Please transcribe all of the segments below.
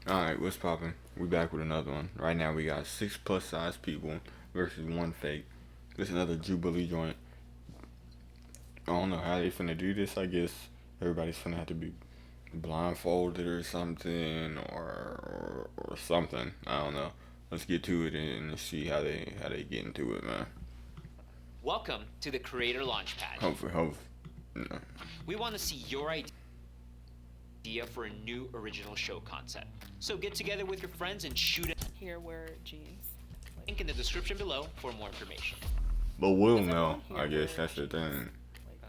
Alright, what's poppin'? We back with another one. Right now we got 6 plus size people versus 1 fake. This is another Jubilee joint. I don't know how they finna do this. I guess everybody's finna have to be blindfolded or something or something. I don't know. Let's get to it and see how they get into it, man. Welcome to the Creator Launchpad. Hopefully. No. We want to see your idea for a new original show concept. So get together with your friends and shoot it. Here wear jeans. Link in the description below for more information. But we'll Does know. everyone here I guess wear that's the jeans? thing.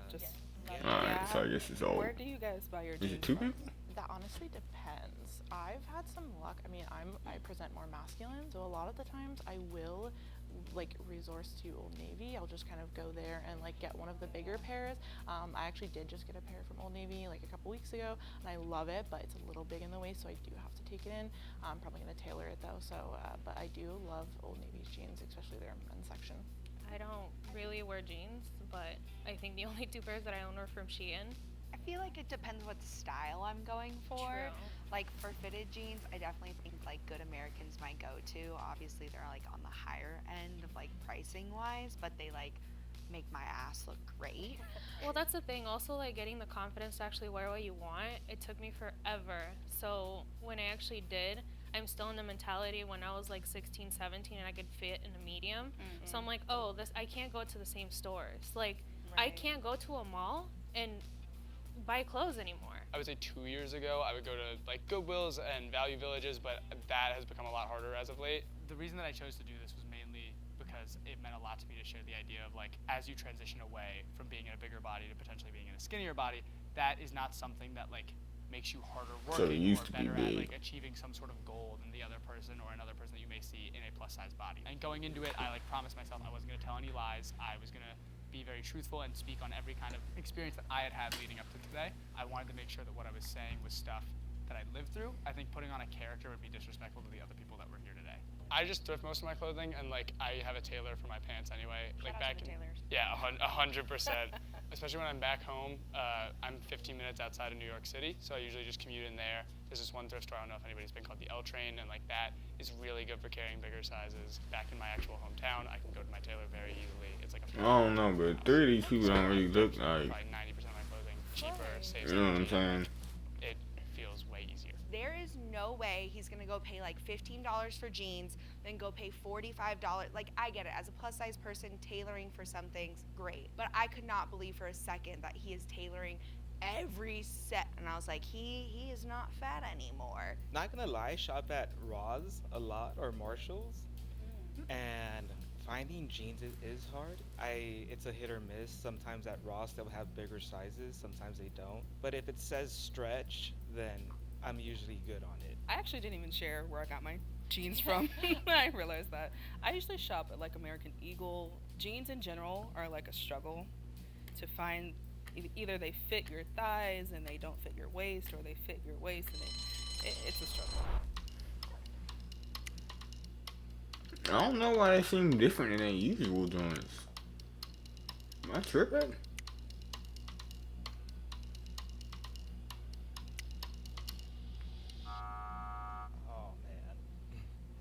Just Alright, so I guess it's all. Where do you guys buy your Is jeans it 2 from? people? That honestly depends. I've had some luck. I mean, I present more masculine, so a lot of the times I will like resource to Old Navy. I'll just kind of go there and like get one of the bigger pairs. I actually did just get a pair from Old Navy like a couple weeks ago, and I love it, but it's a little big in the waist, so I do have to take it in. I'm probably gonna tailor it though. So, but I do love Old Navy's jeans, especially their men's section. I don't really wear jeans, but I think the only two pairs that I own are from Shein. I feel like it depends what style I'm going for. True. Like for fitted jeans, I definitely think like Good American's my go-to. Obviously, they're like on the higher end of like pricing wise, but they like make my ass look great. Well, that's the thing. Also, like getting the confidence to actually wear what you want, it took me forever. So when I actually did, I'm still in the mentality when I was like 16, 17 and I could fit in a medium. So I'm like, oh, this I can't go to the same stores. Like I Right. can't go to a mall and buy clothes anymore. I would say 2 years ago, I would go to like Goodwills and Value Villages, but that has become a lot harder as of late. The reason that I chose to do this was mainly because it meant a lot to me to share the idea of like, as you transition away from being in a bigger body to potentially being in a skinnier body, that is not something that like makes you harder So it working used or to be better at big. like achieving some sort of goal than the other person or another person that you may see in a plus size body. And going into it, I like promised myself I wasn't gonna tell any lies. I was gonna be very truthful and speak on every kind of experience that I had had leading up to today. I wanted to make sure that what I was saying was stuff that I lived through. I think putting on a character would be disrespectful to the other people that were here today. I just thrift most of my clothing, and like I have a tailor for my pants anyway. Like Shout out back to the in, tailors. yeah, 100%. Especially when I'm back home. I'm 15 minutes outside of New York City, so I usually just commute in there. There's this one thrift store, I don't know if anybody's been, called the L Train, and like that is really good for carrying bigger sizes. Back in my actual hometown, I can go to my tailor very easily. It's like a I don't know, but 3 of these people don't really look like. probably 90% of my clothing cheaper, saves You know what I'm energy. saying? It feels way easier. There is no way he's gonna go pay like $15 for jeans, then go pay $45. Like I get it, as a plus size person, tailoring for some things, great. But I could not believe for a second that he is tailoring every set, and I was like, he is not fat anymore. Not gonna lie, shop at Ross a lot or Marshalls, and finding jeans is hard. It's a hit or miss. Sometimes at Ross they'll have bigger sizes, sometimes they don't. But if it says stretch, then I'm usually good on it. I actually didn't even share where I got my jeans from. I realized that. I usually shop at like American Eagle. Jeans in general are like a struggle to find. Either they fit your thighs and they don't fit your waist, or they fit your waist and it's a struggle. I don't know why they seem different than their usual joints. Am I tripping? Oh man.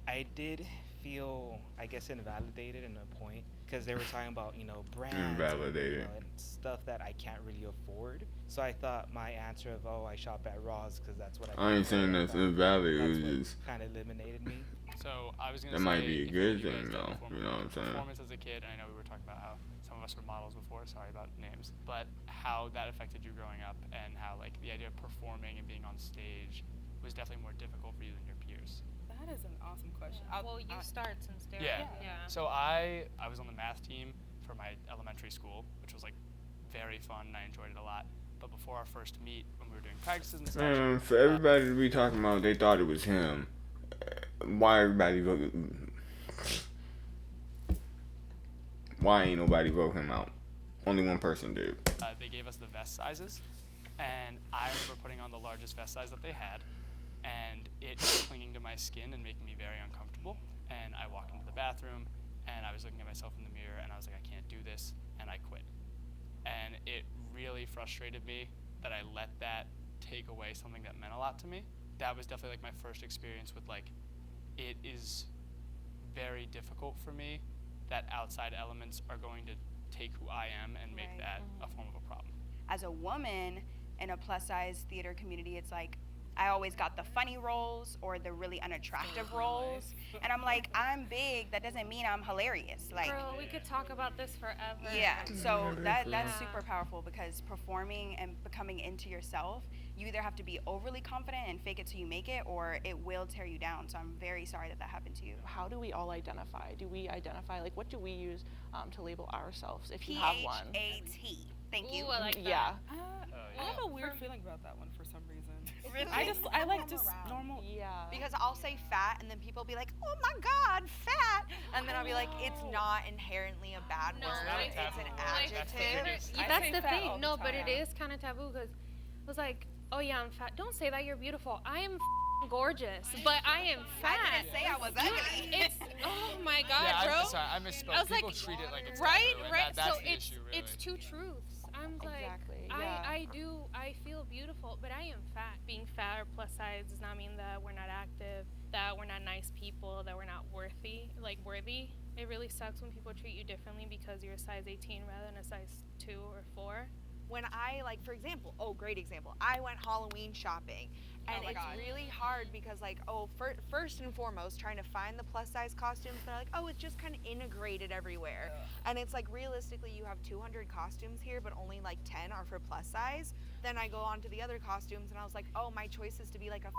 I did feel, I guess, invalidated in a point because they were talking about, brands Invalidated. and stuff that I can't really afford. So I thought my answer of, oh, I shop at Ross because that's what I I ain't saying that's invalid. It was just kind of eliminated me. So I was gonna that say, might be a if good you guys thing done though. You know what I'm saying? performance as a kid, and I know we were talking about how some of us were models before. Sorry about names, but how that affected you growing up, and how like the idea of performing and being on stage was definitely more difficult for you than your peers. That is an awesome question. Well, you start since there. Yeah. Yeah. So I was on the math team for my elementary school, which was like very fun, and I enjoyed it a lot. But before our first meet, when we were doing practices and stuff, For everybody to be talking about, they thought it was him. Why everybody vote? Why ain't nobody vote him out? Only one person did. they gave us the vest sizes, and I remember putting on the largest vest size that they had, and it was clinging to my skin and making me very uncomfortable. And I walked into the bathroom, and I was looking at myself in the mirror, and I was like, I can't do this, and I quit. And it really frustrated me that I let that take away something that meant a lot to me. that was definitely like my first experience with like, it is very difficult for me that outside elements are going to take who I am and make Right. that a form of a problem. As a woman in a plus size theater community, it's like I always got the funny roles or the really unattractive roles. And I'm like, I'm big, that doesn't mean I'm hilarious. Like, Girl, we could talk about this forever. yeah, so that's Yeah. super powerful because performing and becoming into yourself, you either have to be overly confident and fake it till you make it, or it will tear you down. So I'm very sorry that happened to you. How do we all identify? Do we identify, like, what do we use to label ourselves if you have one? PHAT. Thank you. Ooh, I like that. Yeah. I have a weird feeling about that one for some reason. Really? I like just normal. Yeah. Because I'll say fat and then people will be like, oh my God, fat. And then I'll be like, it's not inherently a bad No, word. like- It's an like, adjective. I That's say the fat all thing. the No, but time. it is kind of taboo because I was like, oh yeah, I'm fat. Don't say that. You're beautiful. I am gorgeous, but I am fat. I didn't say I was ugly. It's oh my god, Yeah, bro. I misspoke. I was People like, treat it like it's right, taboo, and right. that's So the issue, really. it's two truths. I'm like, Exactly, yeah. I feel beautiful, but I am fat. Being fat or plus size does not mean that we're not active, that we're not nice people, that we're not worthy. It really sucks when people treat you differently because you're a size 18 rather than a size 2 or 4. When I, like, for example, great example, I went Halloween shopping. And my it's God. really hard because, like, first and foremost, trying to find the plus size costumes, they're like, oh, it's just kind of integrated everywhere. And it's like, realistically, you have 200 costumes here, but only like 10 are for plus size. Then I go on to the other costumes, and I was like, oh, my choice is to be like a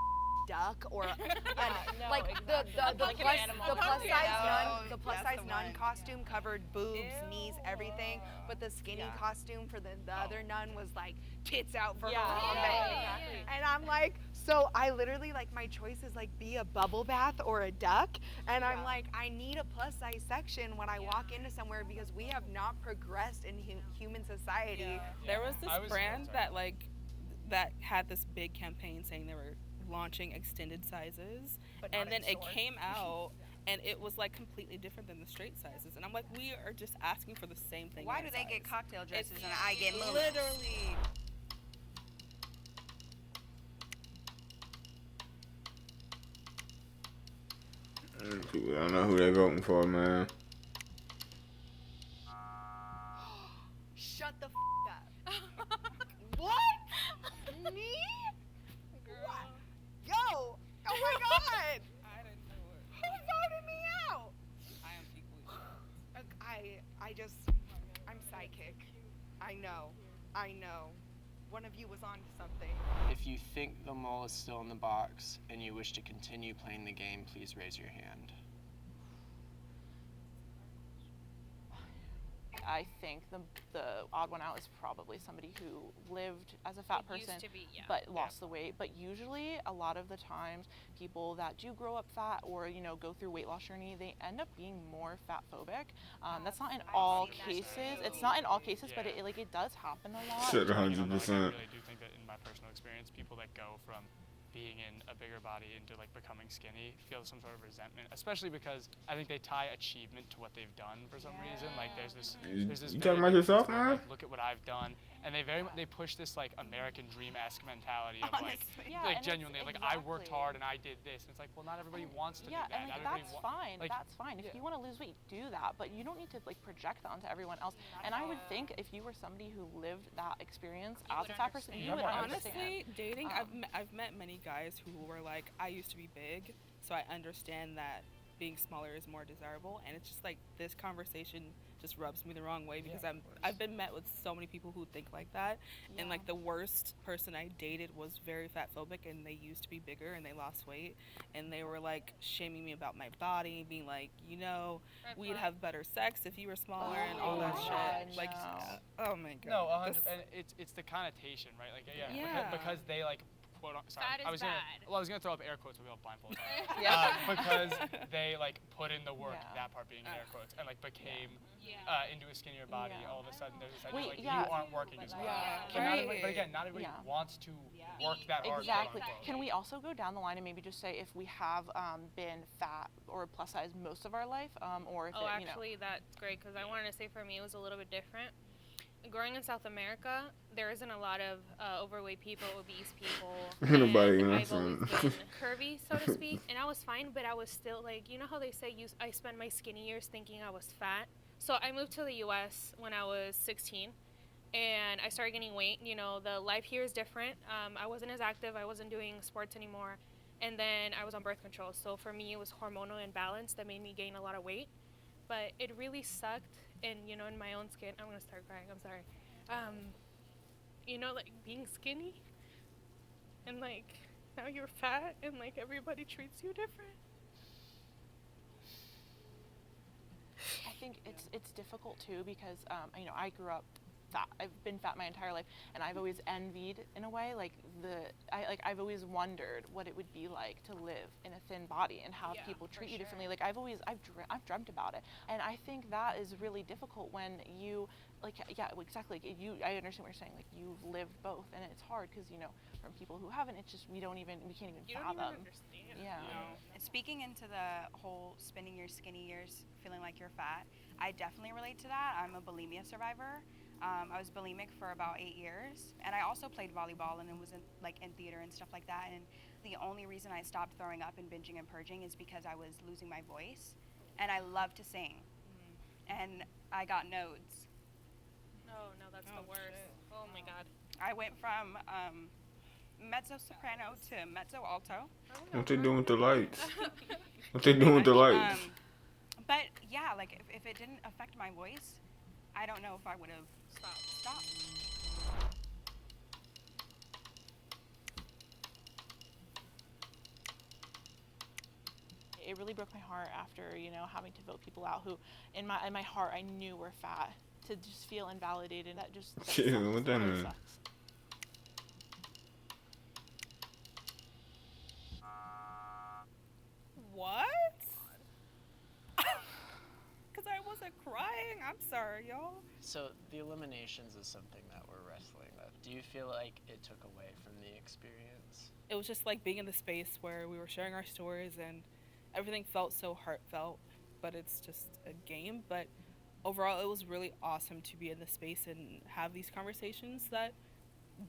duck or No, like exactly. the Like an plus animal. the plus Yeah. size nun Oh, the plus that's size the nun one. costume covered boobs, knees, everything, but the skinny costume for the other nun was like tits out for Yeah. her whole Yeah, day. exactly. And I'm like, so I literally, like, my choice is like be a bubble bath or a duck, and I'm like, I need a plus size section when I walk into somewhere because we have not progressed in human society. There was this I was- brand sorry. that that had this big campaign saying they were launching extended sizes, But not and then in it store. came out and it was like completely different than the straight sizes, and I'm like, we are just asking for the same thing. Why in do our they get size. cocktail dresses It's and I get moons? literally. I don't know who they voting for, man. Shut the up. What? Me? What? Yo! Oh my god! I didn't know it. Who voted me out? I am equally shocked. I'm psychic. I know. One of you was on to something. If you think the mole is still in the box and you wish to continue playing the game, please raise your hand. I think the odd one out is probably somebody who lived as a fat It used person to be, yeah. but lost the weight. But usually a lot of the times people that do grow up fat or go through weight loss journey, they end up being more fat phobic. That's not in all cases. It's not in all cases, but it does happen a lot. Shit, I 100%. really do think that in my personal experience, people that go from being in a bigger body into like becoming skinny feel some sort of resentment, especially because I think they tie achievement to what they've done for some reason. Like there's this You very talking about big yourself, thing of, man? like, look at what I've done, and they push this like American dream-esque mentality of like Honestly. Yeah, like and it's genuinely like I worked exactly- hard and I did this, and it's like, well, not everybody wants to Yeah, do that. and Not like, everybody that's wa- fine. like, That's fine. If yeah. you want to lose weight, do that. But you don't need to like project that onto everyone else. And I would think if you were somebody who lived that experience as a fat person, you would understand. Honestly, dating, I've met many guys who were like, I used to be big, so I understand that being smaller is more desirable, and it's just like this conversation just rubs me the wrong way because I've been met with so many people who think like that, and like the worst person I dated was very fat phobic, and they used to be bigger and they lost weight, and they were like shaming me about my body, being like, Red we'd flag. have better sex if you were smaller and all Oh that my shit. God, Like, no. oh my god. No, 100, This- and it's the connotation, right? Like Yeah. because they like quote. Sorry, Fat is I was bad. gonna throw up air quotes, but we all blindfolded. Yeah. Because they like put in the work, Yeah. that part being in air quotes, and like became Yeah. into a skinnier body. Yeah. All of a sudden, there's this Wait, idea like yeah. you aren't working as well. Yeah. But, not everybody, but Right. again, not everybody Yeah. wants to work that hard. Exactly. quote unquote. Can we also go down the line and maybe just say if we have been fat or plus size most of our life, or if Oh, it, actually, that's great because I wanted to say for me it was a little bit different. growing in South America, there isn't a lot of overweight people, obese people. Nobody And I've always answering. been curvy, so to speak, and I was fine, but I was still like, you know how they say I spent my skinny years thinking I was fat? So I moved to the U.S. when I was 16, and I started gaining weight. You know, the life here is different. I wasn't as active. I wasn't doing sports anymore. And then I was on birth control. So for me, it was hormonal imbalance that made me gain a lot of weight. But it really sucked. And, you know, in my own skin, I'm going to start crying. I'm sorry. You know, like being skinny and like now you're fat and like everybody treats you different. I think it's difficult too because you know, I grew up fat. I've been fat my entire life, and I've always envied in a way like I've always wondered what it would be like to live in a thin body and how people treat you differently. Like I've dreamt about it, and I think that is really difficult when you like exactly like I understand what you're saying, like you've lived both, and it's hard because you know from people who haven't, it's just we can't even You fathom. don't even understand. Yeah. Speaking into the whole spending your skinny years feeling like you're fat, I definitely relate to that. I'm a bulimia survivor. I was bulimic for about 8 years, and I also played volleyball and then was in theater and stuff like that. And the only reason I stopped throwing up and binging and purging is because I was losing my voice, and I love to sing, and I got nodes. Oh, no, that's the worst. Oh, my God. I went from mezzo soprano to mezzo alto. What they doing with the lights? What they doing with the lights? But yeah, like if it didn't affect my voice, I don't know if I would have stopped. It really broke my heart after, you know, having to vote people out who in my heart I knew were fat, to just feel invalidated. That Yeah, sucks. what that Really mean? sucks. What? Because I wasn't crying. I'm sorry, y'all. So the eliminations is something that we're wrestling with. Do you feel like it took away from the experience? It was just like being in the space where we were sharing our stories and everything felt so heartfelt, but it's just a game. But overall, it was really awesome to be in the space and have these conversations that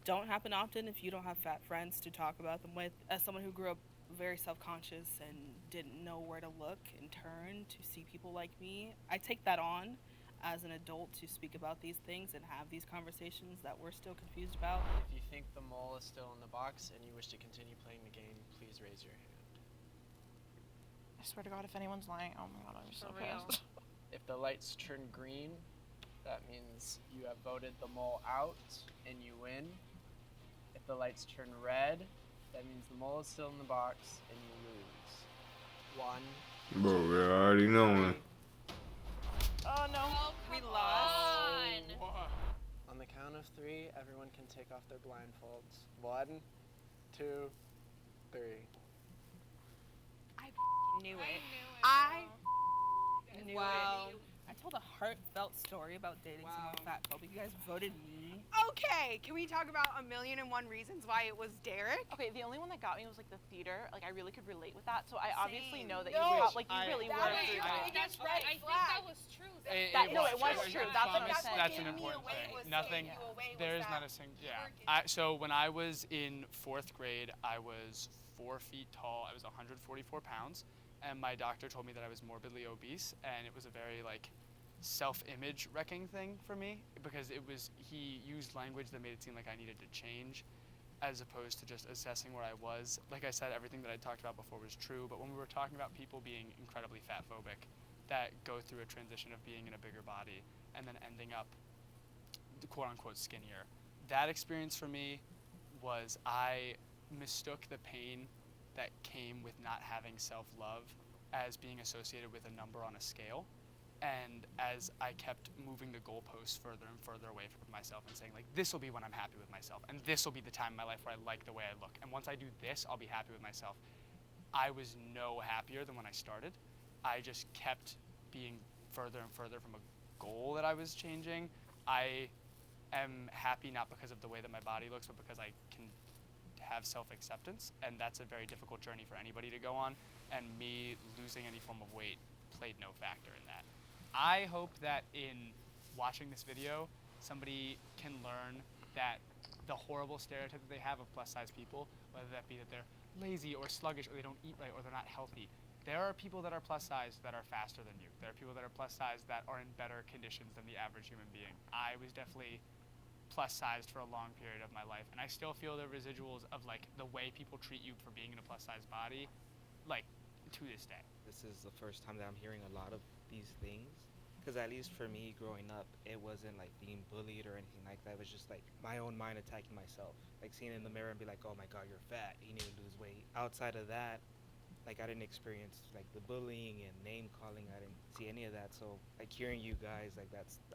don't happen often if you don't have fat friends to talk about them with. As someone who grew up very self-conscious and didn't know where to look and turn to see people like me, I take that on as an adult to speak about these things and have these conversations that we're still confused about. If you think the mole is still in the box and you wish to continue playing the game, please raise your hand. I swear to God, if anyone's lying, oh my God, I'm so For real. pissed. If the lights turn green, that means you have voted the mole out and you win. If the lights turn red, that means the mole is still in the box and you lose. 1, Bro, we already knowing. Oh no. We lost. On the count of 3, everyone can take off their blindfolds. 1, 2, 3. I knew it. I Knew Wow. it. I told a heartfelt story about dating someone fat phobic. You guys voted me. Okay, can we talk about 1,000,001 reasons why it was Derek? Okay, the only one that got me was like the theater. Like I really could relate with that. So I obviously Same. know that No, you really that were was through your that. biggest Okay, red I think flag. that was true. No, it was true. That's what I'm Promise, saying. That's an Gave me important away thing. was Nothing. taking you away was There is that not a single. you Yeah. were So when I was in 4th grade, I was 4 feet tall. I was 144 pounds, and my doctor told me that I was morbidly obese, and it was a very like self-image wrecking thing for me because he used language that made it seem like I needed to change as opposed to just assessing where I was. Like I said, everything that I talked about before was true, but when we were talking about people being incredibly fat phobic that go through a transition of being in a bigger body and then ending up quote unquote skinnier, that experience for me was I mistook the pain that came with not having self-love as being associated with a number on a scale. And as I kept moving the goalposts further and further away from myself and saying, like, this will be when I'm happy with myself, and this will be the time in my life where I like the way I look, and once I do this, I'll be happy with myself, I was no happier than when I started. I just kept being further and further from a goal that I was changing. I am happy not because of the way that my body looks, but because I can have self-acceptance, and that's a very difficult journey for anybody to go on, and me losing any form of weight played no factor in that. I hope that in watching this video somebody can learn that the horrible stereotype that they have of plus size people, whether that be that they're lazy or sluggish or they don't eat right or they're not healthy. There are people that are plus size that are faster than you. There are people that are plus size that are in better conditions than the average human being. I was definitely plus sized for a long period of my life, and I still feel the residuals of like the way people treat you for being in a plus size body, like to this day. This is the first time that I'm hearing a lot of these things. Because at least for me growing up, it wasn't like being bullied or anything like that. It was just like my own mind attacking myself. Like seeing in the mirror and be like, oh my God, you're fat. You need to lose weight. Outside of that, like I didn't experience like the bullying and name calling. I didn't see any of that. So like hearing you guys, like that's a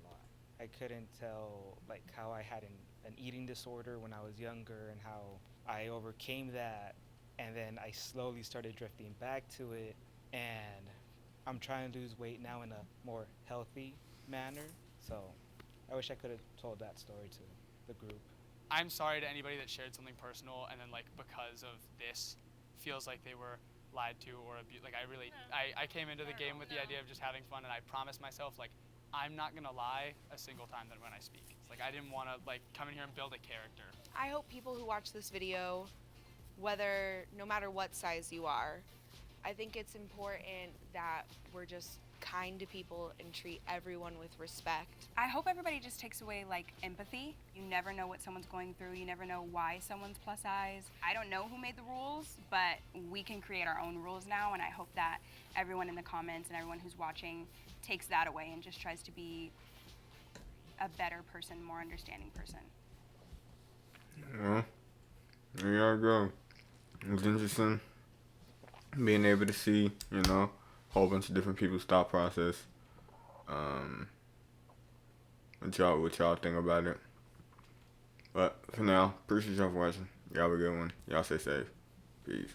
lot. I couldn't tell like how I had an eating disorder when I was younger and how I overcame that, and then I slowly started drifting back to it, and I'm trying to lose weight now in a more healthy manner. So I wish I could have told that story to the group. I'm sorry to anybody that shared something personal and then like because of this feels like they were lied to or abused. Like I came into the game with the idea of just having fun, and I promised myself like I'm not gonna lie a single time that when I speak. It's like I didn't want to like come in here and build a character. I hope people who watch this video, no matter what size you are, I think it's important that we're just kind to people and treat everyone with respect. I hope everybody just takes away like empathy. You never know what someone's going through. You never know why someone's plus size. I don't know who made the rules, but we can create our own rules now, and I hope that everyone in the comments and everyone who's watching takes that away and just tries to be a better person, more understanding person. Well, there y'all go. It was interesting being able to see, a whole bunch of different people's thought process. What y'all think about it. But for now, appreciate y'all for watching. Y'all have a good one. Y'all stay safe. Peace.